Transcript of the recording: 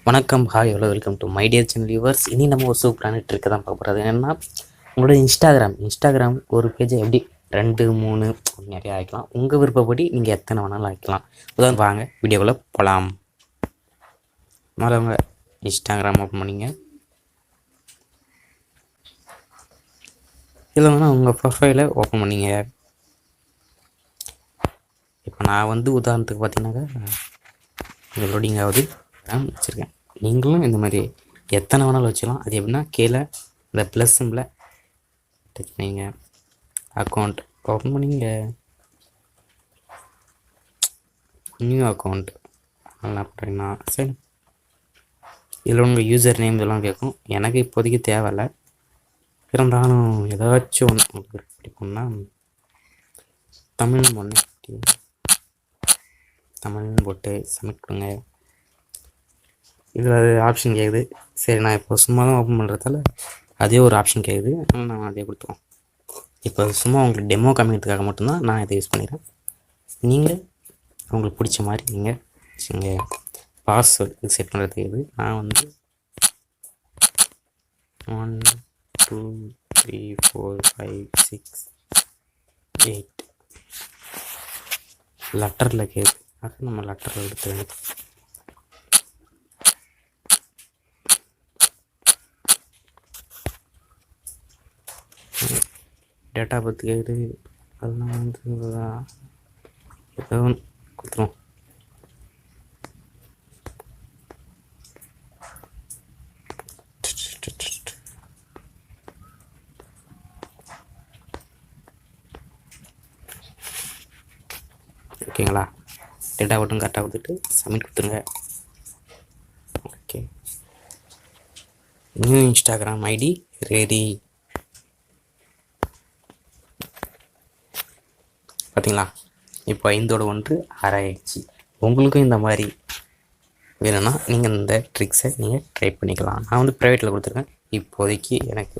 வணக்கம், hi, hello, welcome to my dear channel viewers. இனி நம்ம ஒரு சூப்பரான ட்ரிக்கை தான் பார்க்க போகிறது. என்னென்னா, உங்களோட இன்ஸ்டாகிராம் ஒரு பேஜை எப்படி 2 3 நிறைய ஆகிக்கலாம். உங்கள் விருப்பப்படி நீங்கள் எத்தனை வேணாலும் ஆகிக்கலாம். உதாரணம் வாங்க வீடியோக்குள்ளே போகலாம். முதல்ல உங்கள் இன்ஸ்டாகிராம் ஓப்பன் பண்ணிங்க. இதில் வேணால் உங்கள் ப்ரொஃபைலை ஓப்பன் பண்ணிங்க. இப்போ நான் உதாரணத்துக்கு பார்த்தீங்கன்னாக்கா இந்த லோடிங் ஆகுது வச்சுருக்கேன். நீங்களும் இந்த மாதிரி எத்தனை வேணாலும் வச்சுக்கலாம். அது எப்படின்னா, கீழே இந்த ப்ளஸ் சிம்பிளை டச் பண்ணிங்க, அக்கௌண்ட் ஓப்பன் பண்ணிங்க, நியூ அக்கௌண்ட் என்ன பண்ணுறீங்கன்னா சரி. இதில் உங்கள் யூசர் நேம் இதெல்லாம் கேட்கும். எனக்கு இப்போதைக்கு தேவையில்லை, இருந்தாலும் ஏதாச்சும் ஒன்று உங்களுக்கு பிடிக்கும்னா தமிழ்னு போட்டு சப்மிட் கொடுங்க. இதில் அது ஆப்ஷன் கேட்குது. சரி, நான் இப்போ சும்மா தான் ஓப்பன் பண்ணுறதால அதே ஒரு ஆப்ஷன் கேட்குது. அதனால் நான் அதே கொடுத்துருவோம். இப்போ சும்மா உங்களுக்கு டெமோ காமிக்கிறதுக்காக மட்டும்தான் நான் இதை யூஸ் பண்ணிக்கிறேன். நீங்கள் உங்களுக்கு பிடிச்ச மாதிரி நீங்கள் வச்சுங்க. பாஸ்வேர்டு செட் பண்ணுறதுக்கு இது நான் 1 2 3 4 5 6 8 லெட்டரில் கேட்குது. அது நம்ம லெட்டரில் எடுத்து டேட்டா பற்றி கேட்குது. அதெல்லாம் ஏதோ ஒன்று கொடுத்துருவோம். ஓகேங்களா? டேட்டா மட்டும் கரெக்டாக கொடுத்துட்டு சப்மிட் கொடுத்துருங்க. Okay, new Instagram ID ready. பார்த்தீங்களா? இப்போ 5/1 ஆராய்ச்சி. உங்களுக்கும் இந்த மாதிரி வேணும்னா நீங்கள் இந்த ட்ரிக்ஸை நீங்கள் ட்ரை பண்ணிக்கலாம். நான் ப்ரைவேட்டில் கொடுத்துருக்கேன். இப்போதைக்கு எனக்கு